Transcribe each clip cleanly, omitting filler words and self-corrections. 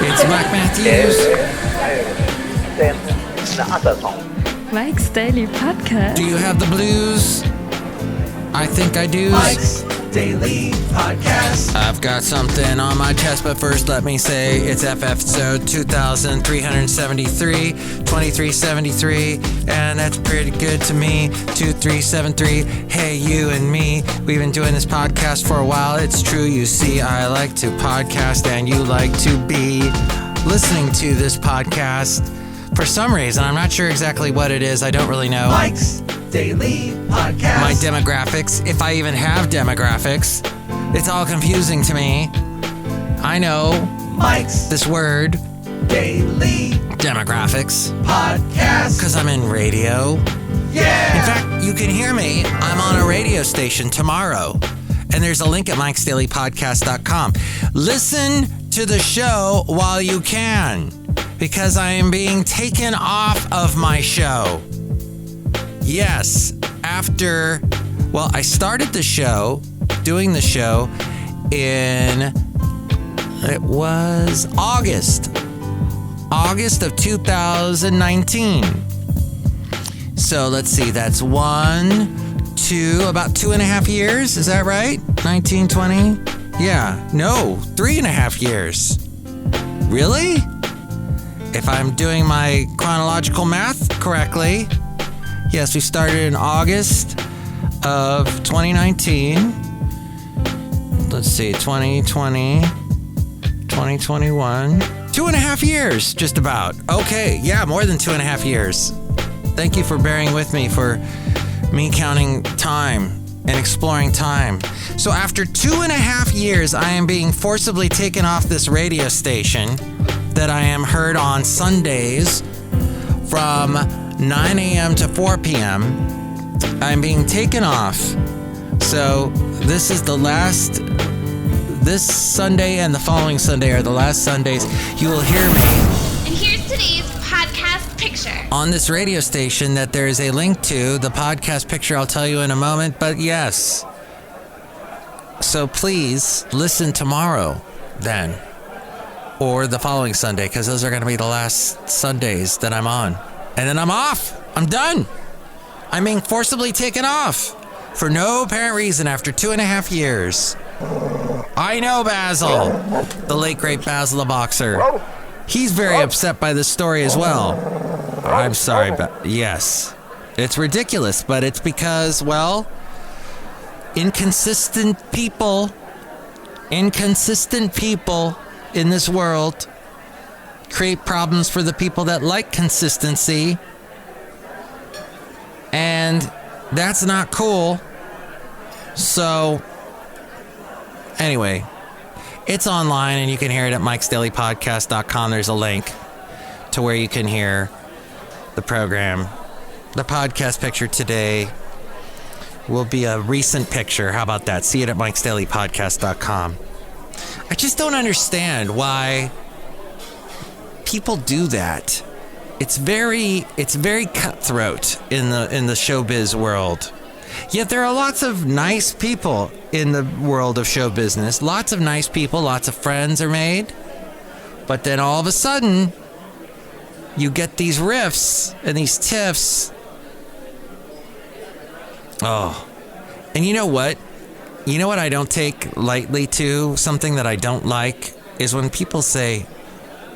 It's Mike Matthews. Then the other song. Mike's Daily Podcast. Do you have the blues? I think I do. Mike's Daily Podcast. I've got something on my chest, but first let me say it's episode 2373, 2373, and that's pretty good to me. 2373, hey, you and me, we've been doing this podcast for a while. It's true, you see, I like to podcast and you like to be listening to this podcast for some reason. I'm not sure exactly what it is. I don't really know. Mike's Daily Podcast. My demographics, if I even have demographics, it's all confusing to me. I know Mike's this word, Daily demographics, Podcast. because I'm in radio. Yeah. In fact, you can hear me. I'm on a radio station tomorrow. And there's a link at mikesdailypodcast.com. Listen to the show while you can, because I am being taken off of my show. Yes, I started the show, doing the show it was August of 2019. So let's see, that's about 2.5 years, is that right? 1920? Yeah, no, 3.5 years. Really? If I'm doing my chronological math correctly. Yes, we started in August of 2019. Let's see, 2020, 2021. 2.5 years, just about. Okay, yeah, more than 2.5 years. Thank you for bearing with me, for me counting time and exploring time. So after 2.5 years, I am being forcibly taken off this radio station that I am heard on Sundays from 9 a.m. to 4 p.m. I'm being taken off. So this is this Sunday and the following Sunday are the last Sundays you will hear me. And here's today's podcast picture. On this radio station that there is a link to, the podcast picture I'll tell you in a moment, but yes. So please listen tomorrow then, or the following Sunday, because those are going to be the last Sundays that I'm on. And then I'm off. I'm done. I'm being forcibly taken off for no apparent reason after 2.5 years. I know Basil, the late great Basil the boxer. He's very upset by this story as well. I'm sorry, but yes, it's ridiculous, but it's because, well, inconsistent people in this world create problems for the people that like consistency, and that's not cool. So anyway, it's online and you can hear it at mikesdailypodcast.com. There's a link to where you can hear the program. The podcast picture today will be a recent picture. How about that? See it at mikesdailypodcast.com. I just don't understand why people do that. It's very cutthroat in the showbiz world. Yet there are lots of nice people in the world of show business. Lots of nice people, lots of friends are made. But then all of a sudden, you get these riffs and these tiffs. Oh. And you know what? You know what I don't take lightly to? Something that I don't like is when people say,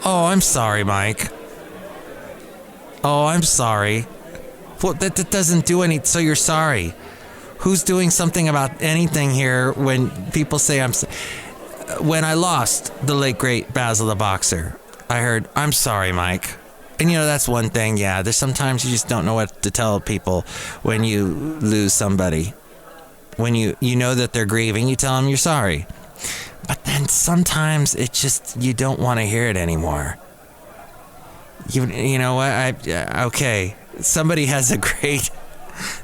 "Oh, I'm sorry, Mike. Oh, I'm sorry." Well, that doesn't do anything, so you're sorry. Who's doing something about anything here when people say when I lost the late great Basil the boxer, I heard, "I'm sorry, Mike." And you know, that's one thing, yeah. There's sometimes you just don't know what to tell people when you lose somebody. When you know that they're grieving, you tell them you're sorry. But then sometimes it's just, you don't want to hear it anymore. You know what? Okay. Somebody has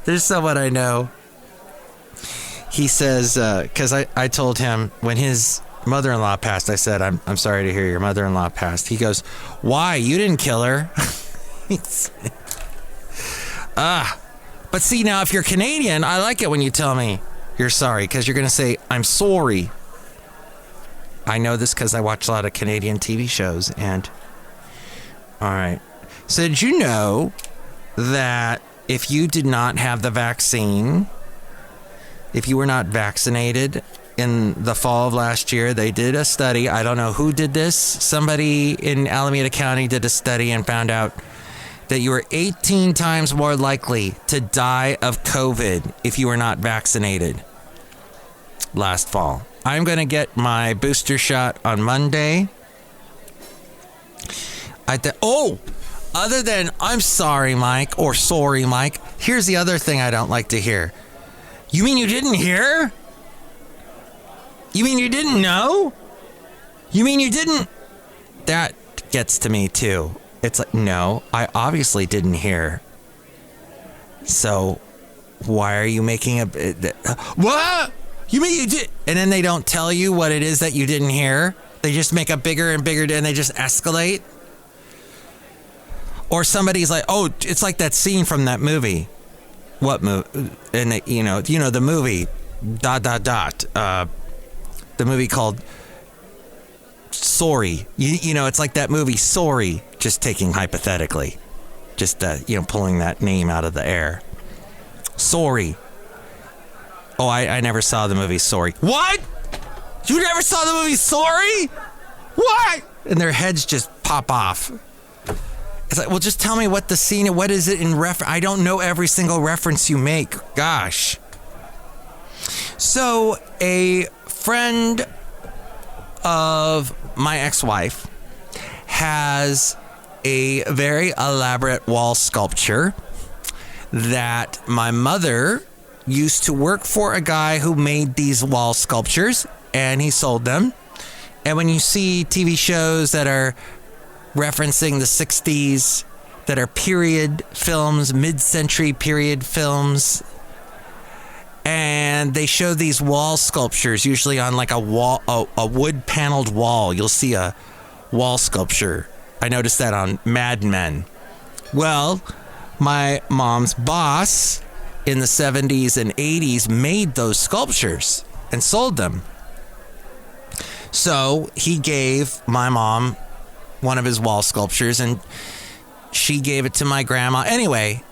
there's someone I know. He says, because I told him when his mother-in-law passed, I said, I'm sorry to hear your mother-in-law passed. He goes, "Why? You didn't kill her." But see, now if you're Canadian, I like it when you tell me, You're sorry, because you're going to say, I'm sorry. I know this because I watch a lot of Canadian TV shows, and... All right. So did you know that if you did not have the vaccine, if you were not vaccinated in the fall of last year, they did a study. I don't know who did this. Somebody in Alameda County did a study and found out that you were 18 times more likely to die of COVID if you were not vaccinated last fall. I'm going to get my booster shot on Monday. Other than I'm sorry, Mike, or sorry, Mike, here's the other thing I don't like to hear. You mean you didn't hear? You mean you didn't know? You mean you didn't? That gets to me too. It's like, no, I obviously didn't hear. So why are you making a... What? You mean you did? And then they don't tell you what it is that you didn't hear? They just make a bigger and bigger, and they just escalate? Or somebody's like, oh, it's like that scene from that movie. What movie? And you know the movie, ... The movie called Sorry. You know, it's like that movie Sorry, just taking hypothetically. Just, pulling that name out of the air. Sorry. Oh, I never saw the movie Sorry. What? You never saw the movie Sorry? What? And their heads just pop off. It's like, well, just tell me what the scene, what is it in reference? I don't know every single reference you make. Gosh. So, a friend of my ex-wife has a very elaborate wall sculpture that my mother used to work for a guy who made these wall sculptures, and he sold them. And when you see TV shows that are referencing the 60s, that are period films, mid-century period films, and they show these wall sculptures, usually on like a wall, a wood paneled wall. You'll see a wall sculpture. I noticed that on Mad Men. Well, my mom's boss in the 70s and 80s made those sculptures and sold them. So he gave my mom one of his wall sculptures, and she gave it to my grandma. Anyway,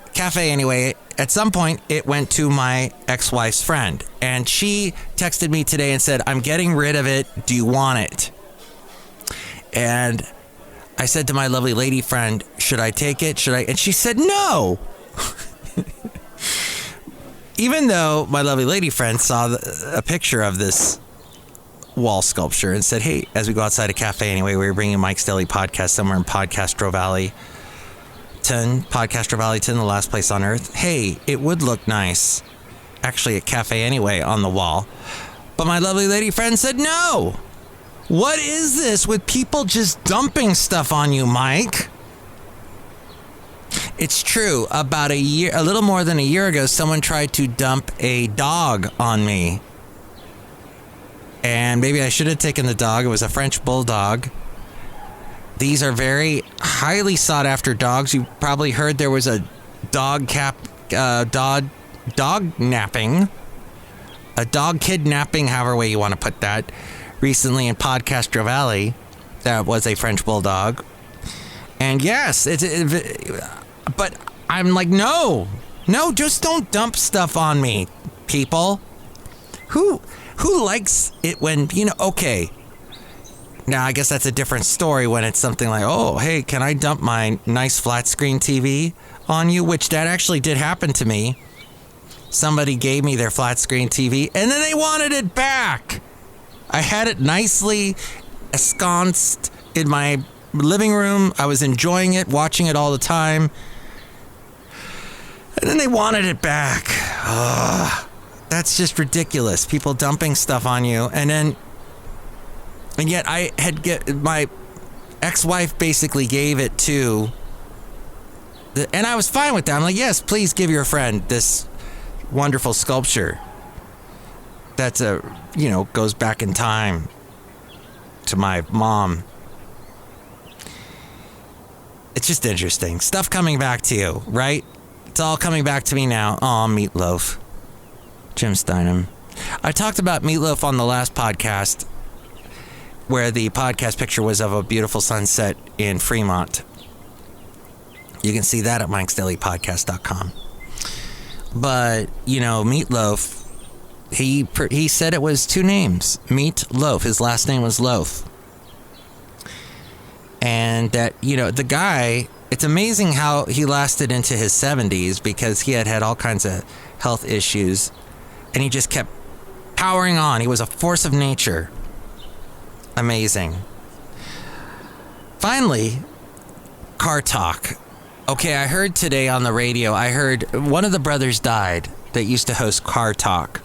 at some point, it went to my ex-wife's friend, and she texted me today and said, I'm getting rid of it. Do you want it? And I said to my lovely lady friend, should I take it? And she said, no. Even though my lovely lady friend saw a picture of this wall sculpture and said, hey, as we go outside a cafe anyway, we were bringing Mike's Daily Podcast somewhere in Podcastro Valleyton, the last place on earth. Hey, it would look nice, actually, a cafe anyway on the wall. But my lovely lady friend said, no. What is this with people just dumping stuff on you, Mike? It's true. About a little more than a year ago, someone tried to dump a dog on me. And maybe I should have taken the dog. It was a French bulldog. These are very highly sought after dogs. You probably heard there was a dog napping, a dog kidnapping, however way you want to put that, recently in Podcastro Valley. That was a French bulldog. And yes, but I'm like, no, just don't dump stuff on me, people. Who likes it when, okay. Now, I guess that's a different story when it's something like, oh, hey, can I dump my nice flat screen TV on you? Which that actually did happen to me. Somebody gave me their flat screen TV, and then they wanted it back. I had it nicely ensconced in my living room. I was enjoying it, watching it all the time. And then they wanted it back. Ugh. That's just ridiculous. People dumping stuff on you. And yet my ex-wife basically gave it to, and I was fine with that. I'm like, yes, please give your friend this wonderful sculpture. That's goes back in time to my mom. It's just interesting. Stuff coming back to you, right? It's all coming back to me now. Aw, Meatloaf. Jim Steinem. I talked about Meatloaf on the last podcast, where the podcast picture was of a beautiful sunset in Fremont. You can see that at mikesdailypodcast.com. But, Meatloaf, he said it was two names, Meat Loaf. His last name was Loaf. And that, the guy, it's amazing how he lasted into his 70s, because he had all kinds of health issues, and he just kept powering on. He was a force of nature. Amazing. Finally, car talk. Okay, I heard today on the radio, one of the brothers died that used to host Car Talk.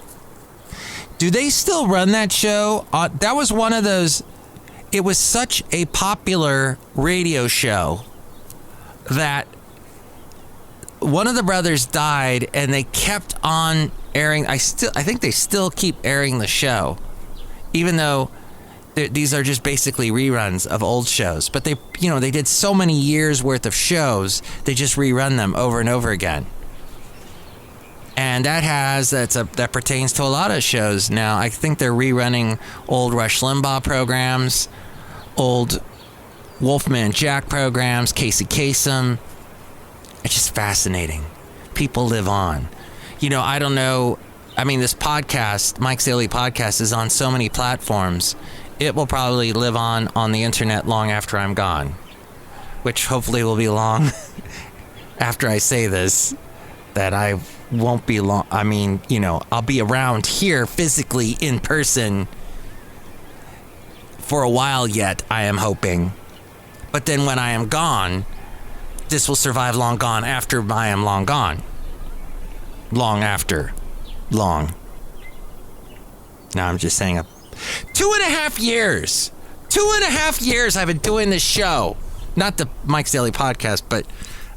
Do they still run that show? That was one of those, it was such a popular radio show that one of the brothers died, and they kept on airing. I think they still keep airing the show, even though these are just basically reruns of old shows. But they did so many years worth of shows, they just rerun them over and over again. And that pertains to a lot of shows now. I think they're rerunning old Rush Limbaugh programs, old Wolfman Jack programs, Casey Kasem. It's just fascinating. People live on. I don't know. I mean, this podcast, Mike's Daily Podcast, is on so many platforms. It will probably live on the internet long after I'm gone, which hopefully will be long after I say this, that I won't be long. I mean, I'll be around here physically in person for a while yet, I am hoping. But then when I am gone, this will survive long gone after I am long gone. Long after. Long. Now I'm just saying 2.5 years. 2.5 years I've been doing this show. Not the Mike's Daily Podcast, but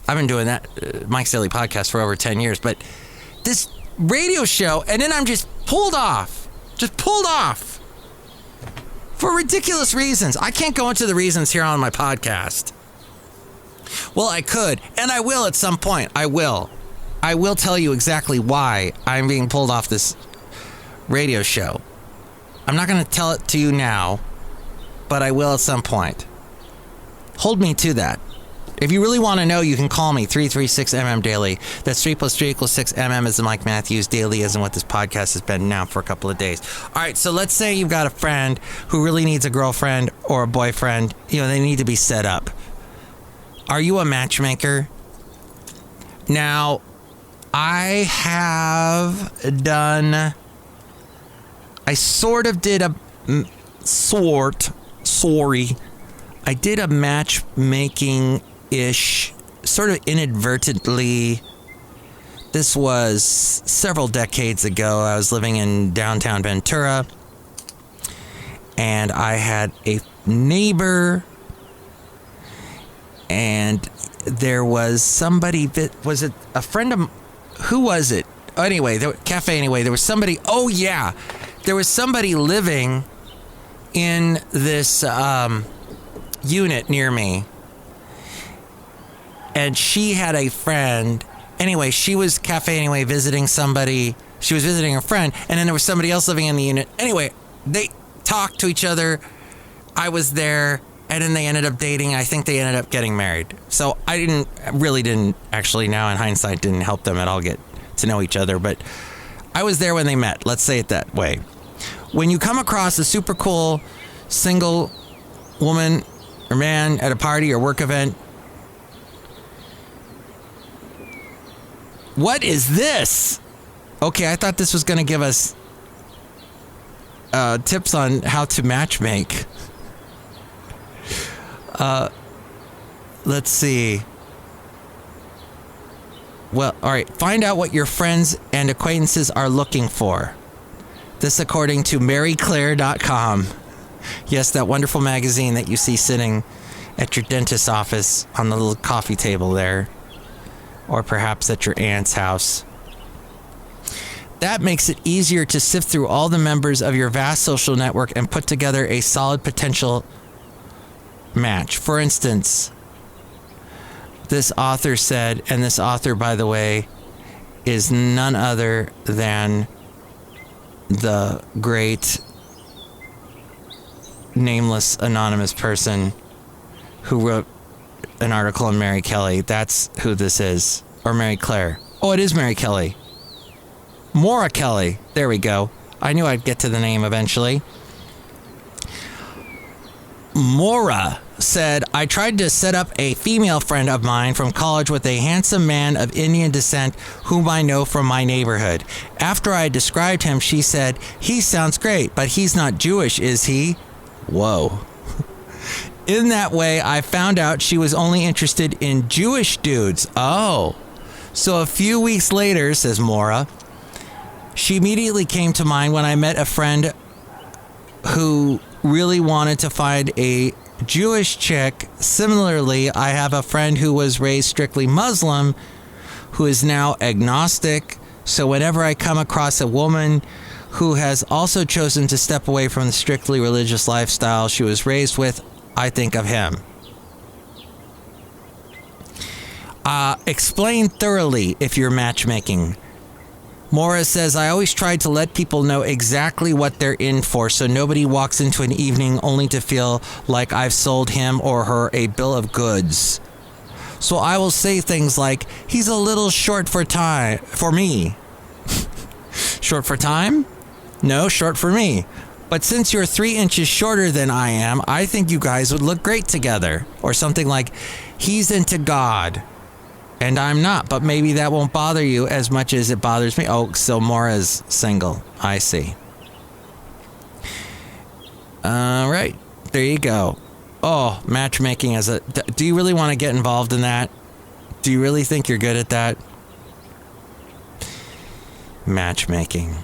I've been doing that Mike's Daily Podcast for over 10 years. But this radio show, and then I'm just pulled off. Just pulled off. For ridiculous reasons. I can't go into the reasons here on my podcast. Well, I could, and I will at some point. I will tell you exactly why I'm being pulled off this radio show. I'm not going to tell it to you now, but I will at some point. Hold me to that. If you really want to know, you can call me, 336MM Daily. That's 3 + 3 = 6. MM is the Mike Matthews. Daily isn't what this podcast has been now for a couple of days. All right, so let's say you've got a friend who really needs a girlfriend or a boyfriend. They need to be set up. Are you a matchmaker? Now, I did a matchmaking-ish, sort of inadvertently. This was several decades ago. I was living in downtown Ventura, and I had a neighbor, and there was somebody, was it a friend of, who was it? Anyway, there was somebody, there was somebody living in this unit near me, and she had a friend. Anyway, she was visiting somebody. She was visiting a friend, and then there was somebody else living in the unit. Anyway, they talked to each other. I was there, and then they ended up dating. I think they ended up getting married. So I didn't actually, now in hindsight, didn't help them at all get to know each other, but I was there when they met. Let's say it that way. When you come across a super cool single woman or man at a party or work event, what is this? Okay, I thought this was going to give us tips on how to matchmake. Let's see. Well, all right. Find out what your friends and acquaintances are looking for. This according to maryclaire.com. Yes, that wonderful magazine that you see sitting at your dentist's office on the little coffee table there. Or perhaps at your aunt's house. That makes it easier to sift through all the members of your vast social network and put together a solid potential match. For instance, this author said, and this author, by the way, is none other than the great nameless anonymous person who wrote an article on Mary Kelly. That's who this is. Or Mary Claire. Oh, it is Mary Kelly. Maura Kelly. There we go. I knew I'd get to the name eventually. Maura said, I tried to set up a female friend of mine from college with a handsome man of Indian descent whom I know from my neighborhood. After I described him, she said, he sounds great, but he's not Jewish, is he? Whoa. In that way, I found out she was only interested in Jewish dudes. Oh. So a few weeks later, says Maura, she immediately came to mind when I met a friend who really wanted to find a Jewish chick. Similarly, I have a friend who was raised strictly Muslim who is now agnostic. So whenever I come across a woman who has also chosen to step away from the strictly religious lifestyle she was raised with, I think of him. Explain thoroughly if you're matchmaking. Maura says, I always try to let people know exactly what they're in for so nobody walks into an evening only to feel like I've sold him or her a bill of goods. So I will say things like, he's a little short for time for me. Short for time? No, short for me. But since you're 3 inches shorter than I am, I think you guys would look great together. Or something like, he's into God. And I'm not, but maybe that won't bother you as much as it bothers me. Oh, so Maura's single. I see. All right. There you go. Oh, matchmaking as a... Do you really want to get involved in that? Do you really think you're good at that? Matchmaking.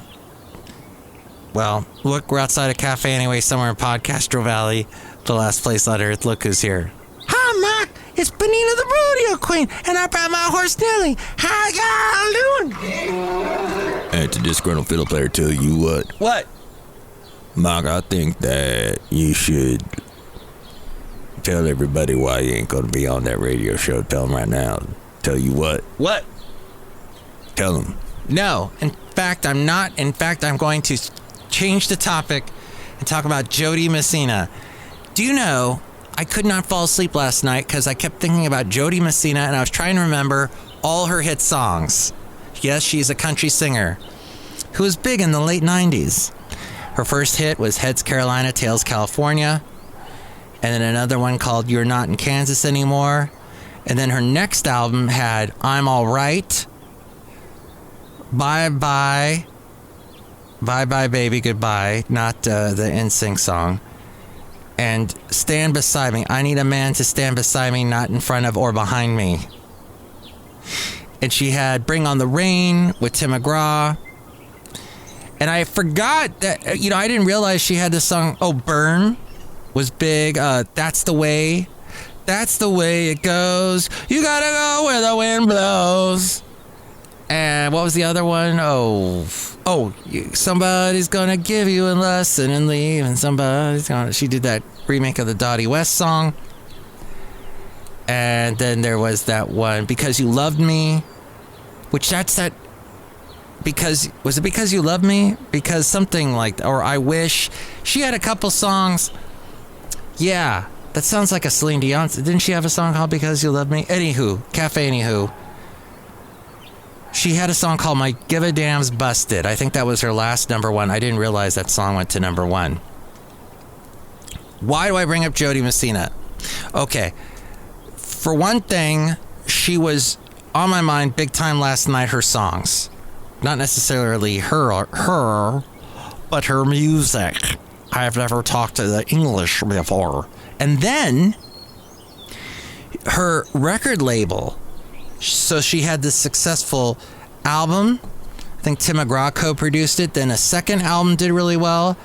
Well, look, we're outside a cafe anyway, somewhere in Podcastro Valley, the last place on earth. Look who's here. Hi, Mark. It's Benita the rodeo queen, and I brought my horse Nelly. How y'all doing? And to Disgruntled Fiddle Player, tell you what. What? Mark, I think that you should tell everybody why you ain't gonna be on that radio show. Tell them right now. Tell you what. What? Tell them. No. In fact, I'm not. In fact, I'm going to change the topic and talk about Jody Messina. Do you know, I could not fall asleep last night because I kept thinking about Jody Messina and I was trying to remember all her hit songs. Yes, she's a country singer who was big in the late 90s. Her first hit was Heads Carolina, Tails California. And then another one called You're Not in Kansas Anymore. And then her next album had I'm All Right, Bye Bye, Bye Bye Baby Goodbye, not the NSYNC song. And Stand Beside Me. I need a man to stand beside me, not in front of or behind me. And she had Bring on the Rain with Tim McGraw. And I forgot that, I didn't realize she had this song, Burn was big. That's the way it goes. You gotta go where the wind blows. And what was the other one? Somebody's gonna give you a lesson and leave, and she did that remake of the Dottie West song. And then there was that one, Because You Loved Me, which was it Because You Loved Me? Because something like, or I Wish. She had a couple songs. Yeah, that sounds like a Celine Dion. Didn't she have a song called Because You Love Me? Anywho. She had a song called My Give a Damn's Busted. I think that was her last number one. I didn't realize that song went to number one. Why do I bring up Jody Messina? Okay. For one thing, she was on my mind big time last night, her songs. Not necessarily her, but her music. I have never talked to the English before. And then her record label. So she had this successful album. I think Tim McGraw co-produced it. Then a second album did really well.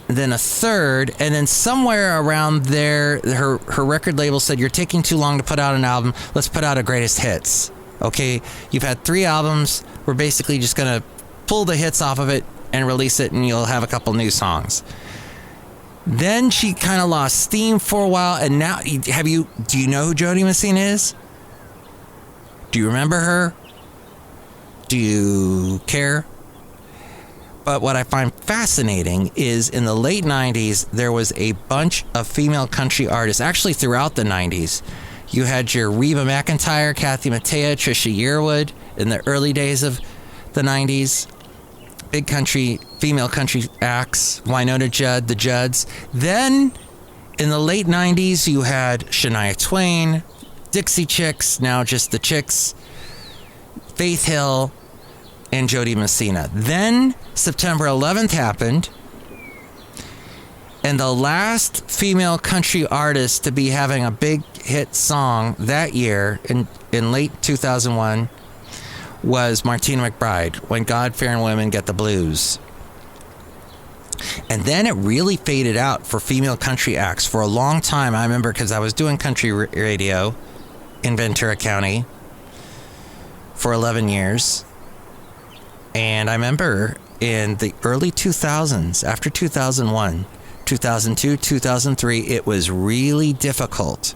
Then a third. And then somewhere around there, her record label said, you're taking too long to put out an album. Let's put out a greatest hits. Okay, you've had 3 albums. We're basically just going to pull the hits off of it and release it, and you'll have a couple new songs. Then she kind of lost steam for a while, and now, do you know who Jody Messina is? Do you remember her? Do you care? But what I find fascinating is in the late 90s, there was a bunch of female country artists, actually throughout the 90s. You had your Reba McEntire, Kathy Mattea, Trisha Yearwood in the early days of the 90s. Big country, female country acts, Wynonna Judd, the Judds. Then in the late 90s, you had Shania Twain, Dixie Chicks, now just the Chicks, Faith Hill, and Jody Messina. Then September 11th happened, and the last female country artist to be having a big hit song that year in late 2001 was Martina McBride, When God-Fearing Women Get the Blues. And then it really faded out for female country acts for a long time. I remember because I was doing country radio in Ventura County for 11 years. And I remember in the early 2000s, after 2001, 2002, 2003, it was really difficult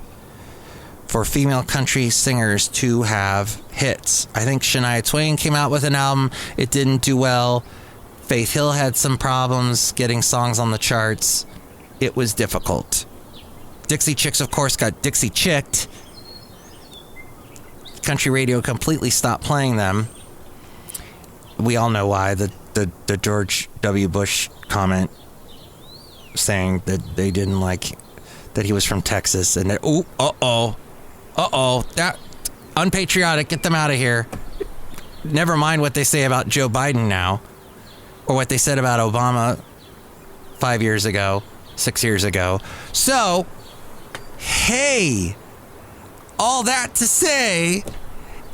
for female country singers to have hits. I think Shania Twain came out with an album. It didn't do well. Faith Hill had some problems getting songs on the charts. It was difficult. Dixie Chicks, of course, got Dixie Chicked. Country radio completely stopped playing them. We all know why. The George W. Bush comment saying that they didn't like that he was from Texas, and that that unpatriotic, get them out of here. Never mind what they say about Joe Biden now, or what they said about Obama 5 years ago, 6 years ago. So, hey, all that to say,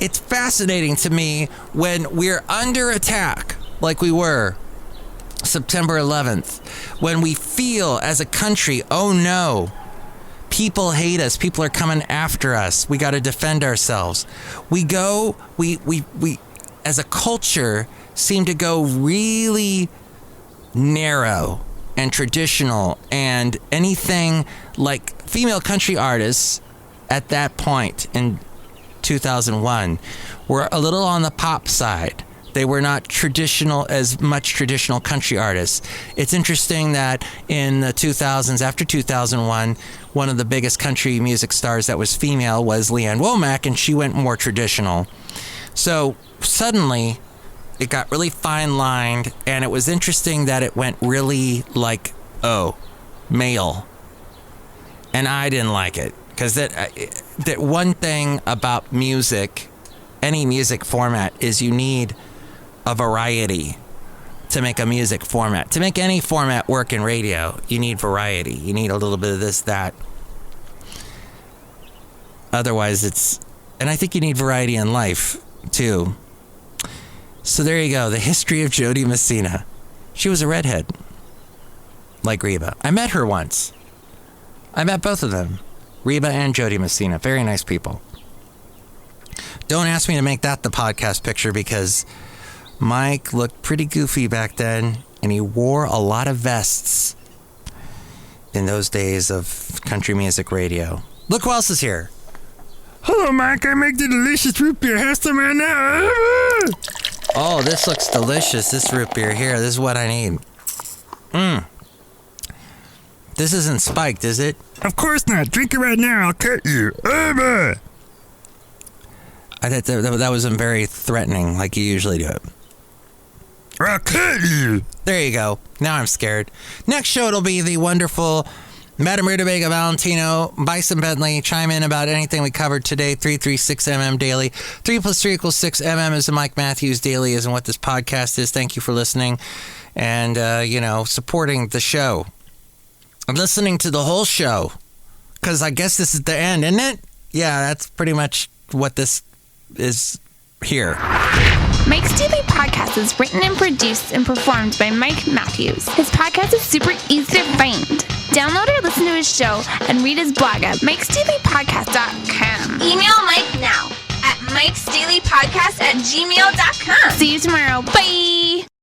it's fascinating to me when we're under attack, like we were September 11th, when we feel as a country, oh no, people hate us. People are coming after us. We got to defend ourselves. We as a culture seem to go really narrow and traditional, and anything like female country artists at that point in 2001 were a little on the pop side. They were not as much traditional country artists. It's interesting that in the 2000s, after 2001, one of the biggest country music stars that was female was Leanne Womack, and she went more traditional. So suddenly, it got really fine-lined, and it was interesting that it went really like, male. And I didn't like it, because that one thing about music, any music format, is you need a variety to make a music format. To make any format work in radio, you need variety. You need a little bit of this, that. Otherwise, and I think you need variety in life, too. So there you go, the history of Jody Messina. She was a redhead, like Reba. I met her once. I met both of them, Reba and Jody Messina. Very nice people. Don't ask me to make that the podcast picture, because Mike looked pretty goofy back then, and he wore a lot of vests in those days of country music radio. Look who else is here. Hello, Mike. I make the delicious root beer. Have some right now. Oh, this looks delicious. This root beer here. This is what I need. This isn't spiked, is it? Of course not. Drink it right now. I'll cut you. I thought that wasn't very threatening, like you usually do it. I'll cut you. There you go. Now I'm scared. Next show, it'll be the wonderful Madame Rootabega, Valentino, Bison Bentley. Chime in about anything we covered today. 336mm daily. 3 + 3 = 6mm is the Mike Matthews Daily, isn't what this podcast is. Thank you for listening and, supporting the show. I'm listening to the whole show because I guess this is the end, isn't it? Yeah, that's pretty much what this is here. Mike's Daily Podcast is written and produced and performed by Mike Matthews. His podcast is super easy to find. Download or listen to his show and read his blog at mikesdailypodcast.com. Email Mike now at mikesdailypodcast@gmail.com. See you tomorrow. Bye!